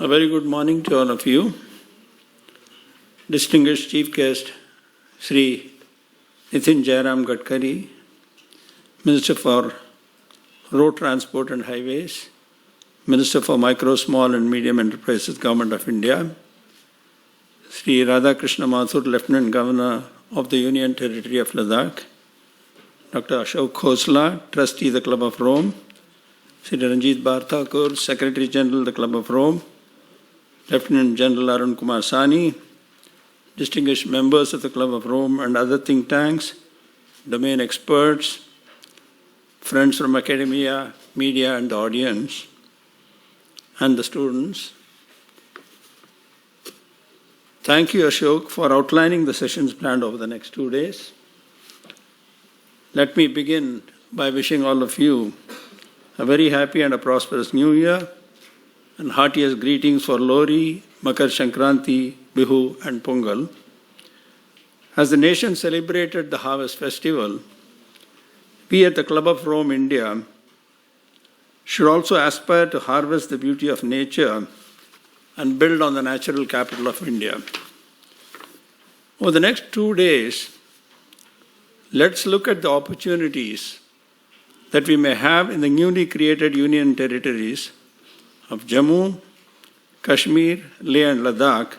A very good morning to all of you. Distinguished Chief Guest, Sri Nitin Jairam Gadkari, Minister for Road Transport and Highways, Minister for Micro, Small and Medium Enterprises, Government of India, Sri Radhakrishna Mathur, Lieutenant Governor of the Union Territory of Ladakh, Dr. Ashok Khosla, Trustee, the Club of Rome, Sri Ranjit Barthakur, Secretary General, the Club of Rome, Lieutenant General Arun Kumar Sani, distinguished members of the Club of Rome and other think tanks, domain experts, friends from academia, media and the audience, and the students. Thank you, Ashok, for outlining the sessions planned over the next 2 days. Let me begin by wishing all of you a very happy and a prosperous New Year, and heartiest greetings for Lohri, Makar Sankranti, Bihu and Pongal. As the nation celebrated the Harvest Festival, we at the Club of Rome, India, should also aspire to harvest the beauty of nature and build on the natural capital of India. Over the next 2 days, let's look at the opportunities that we may have in the newly created union territories of Jammu, Kashmir, Leh and Ladakh,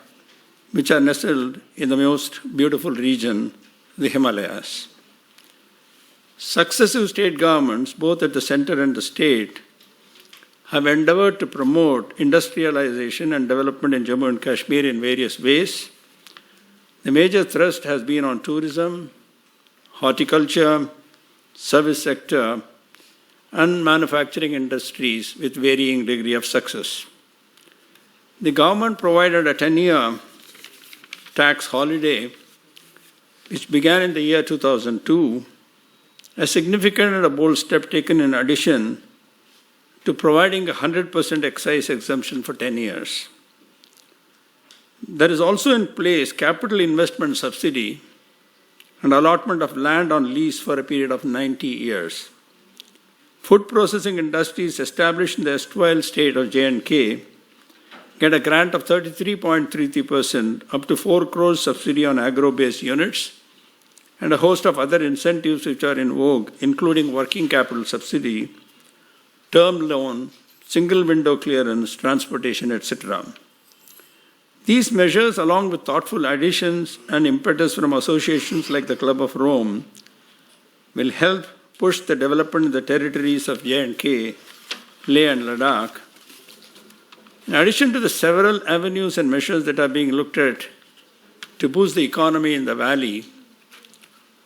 which are nestled in the most beautiful region, the Himalayas. Successive state governments, both at the center and the state, have endeavored to promote industrialization and development in Jammu and Kashmir in various ways. The major thrust has been on tourism, horticulture, service sector, and manufacturing industries with varying degree of success. The government provided a 10-year tax holiday, which began in the year 2002, a significant and a bold step taken in addition to providing a 100% excise exemption for 10 years. There is also in place capital investment subsidy and allotment of land on lease for a period of 90 years. Food processing industries established in the erstwhile state of J&K get a grant of 33.33%, up to 4 crores subsidy on agro-based units, and a host of other incentives which are in vogue, including working capital subsidy, term loan, single window clearance, transportation, etc. These measures, along with thoughtful additions and impetus from associations like the Club of Rome, will help push the development in the territories of J&K, Leh and Ladakh. In addition to the several avenues and measures that are being looked at to boost the economy in the valley,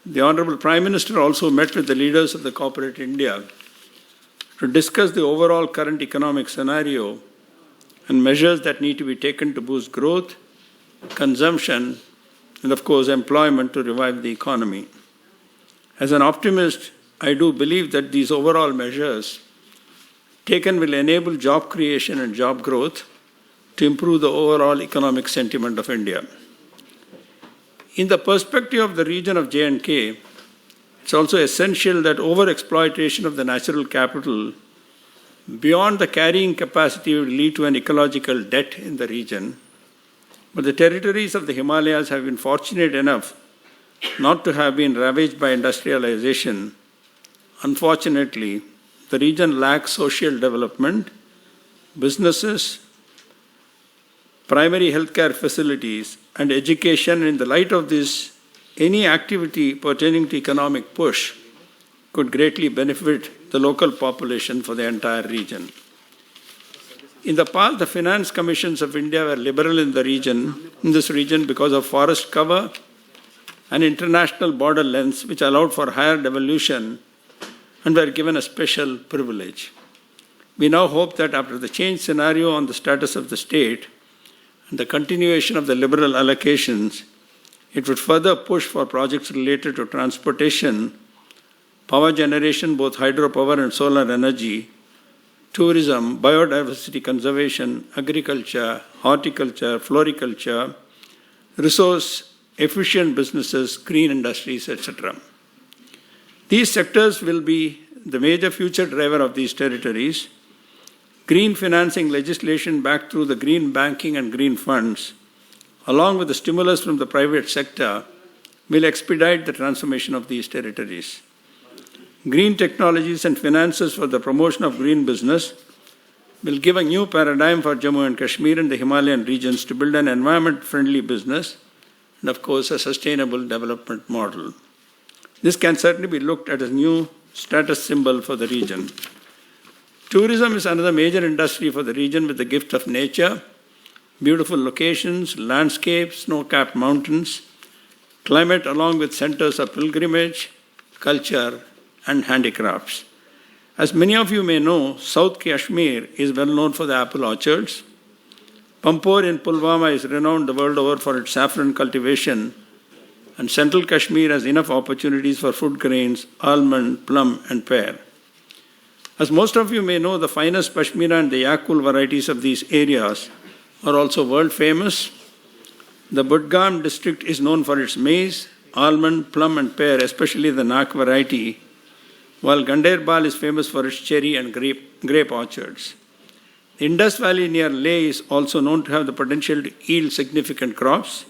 the Honorable Prime Minister also met with the leaders of the corporate India to discuss the overall current economic scenario and measures that need to be taken to boost growth, consumption, and of course employment to revive the economy. As an optimist, I do believe that these overall measures taken will enable job creation and job growth to improve the overall economic sentiment of India. In the perspective of the region of J&K, it's also essential that overexploitation of the natural capital beyond the carrying capacity will lead to an ecological debt in the region. But the territories of the Himalayas have been fortunate enough not to have been ravaged by industrialization. Unfortunately, the region lacks social development, businesses, primary healthcare facilities, and education. In the light of this, any activity pertaining to economic push could greatly benefit the local population for the entire region. In the past, the finance commissions of India were liberal in this region because of forest cover and international border lengths, which allowed for higher devolution and were given a special privilege. We now hope that after the changed scenario on the status of the state and the continuation of the liberal allocations, it would further push for projects related to transportation, power generation, both hydropower and solar energy, tourism, biodiversity conservation, agriculture, horticulture, floriculture, resource-efficient businesses, green industries, etc. These sectors will be the major future driver of these territories. Green financing legislation backed through the green banking and green funds, along with the stimulus from the private sector, will expedite the transformation of these territories. Green technologies and finances for the promotion of green business will give a new paradigm for Jammu and Kashmir and the Himalayan regions to build an environment-friendly business and, of course, a sustainable development model. This can certainly be looked at as a new status symbol for the region. Tourism is another major industry for the region with the gift of nature, beautiful locations, landscapes, snow-capped mountains, climate along with centers of pilgrimage, culture, and handicrafts. As many of you may know, South Kashmir is well known for the apple orchards. Pampore in Pulwama is renowned the world over for its saffron cultivation, and Central Kashmir has enough opportunities for food grains, almond, plum, and pear. As most of you may know, the finest Pashmina and the Yakul varieties of these areas are also world famous. The Budgam district is known for its maize, almond, plum, and pear, especially the Nak variety, while Ganderbal is famous for its cherry and grape orchards. The Indus Valley near Leh is also known to have the potential to yield significant crops.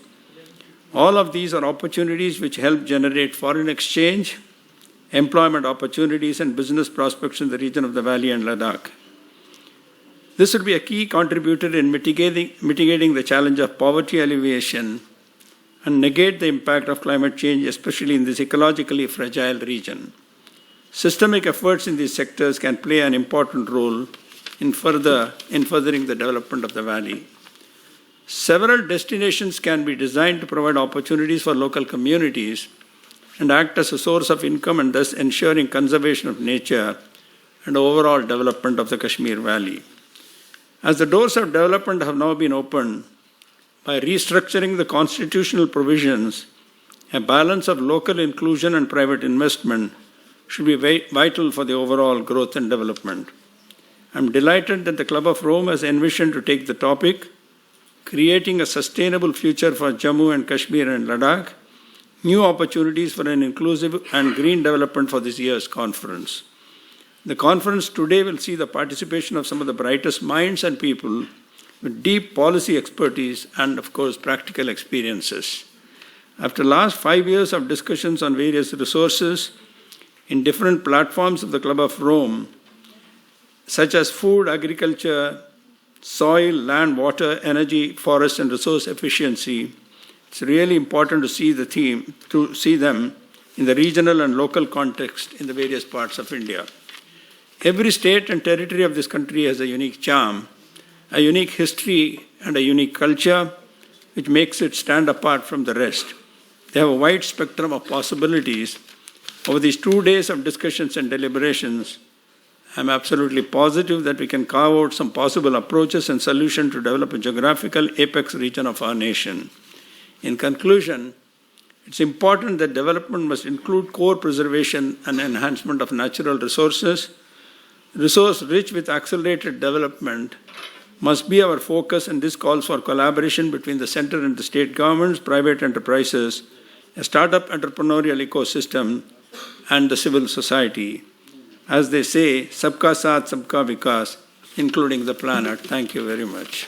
All of these are opportunities which help generate foreign exchange, employment opportunities, and business prospects in the region of the valley and Ladakh. This would be a key contributor in mitigating the challenge of poverty alleviation and negate the impact of climate change, especially in this ecologically fragile region. Systemic efforts in these sectors can play an important role in furthering the development of the valley. Several destinations can be designed to provide opportunities for local communities and act as a source of income and thus ensuring conservation of nature and overall development of the Kashmir Valley. As the doors of development have now been opened, by restructuring the constitutional provisions, a balance of local inclusion and private investment should be vital for the overall growth and development. I'm delighted that the Club of Rome has envisioned to take the topic, creating a sustainable future for Jammu and Kashmir and Ladakh, new opportunities for an inclusive and green development for this year's conference. The conference today will see the participation of some of the brightest minds and people with deep policy expertise and, of course, practical experiences. After the last 5 years of discussions on various resources in different platforms of the Club of Rome, such as food, agriculture, soil, land, water, energy, forest, and resource efficiency, it's really important to see them in the regional and local context in the various parts of India. Every state and territory of this country has a unique charm, a unique history, and a unique culture, which makes it stand apart from the rest. They have a wide spectrum of possibilities. Over these 2 days of discussions and deliberations, I'm absolutely positive that we can carve out some possible approaches and solutions to develop a geographical apex region of our nation. In conclusion, it's important that development must include core preservation and enhancement of natural resources. Resource rich with accelerated development must be our focus, and this calls for collaboration between the center and the state governments, private enterprises, a startup entrepreneurial ecosystem, and the civil society. As they say, sabka saath, sabka vikas, including the planet. Thank you very much.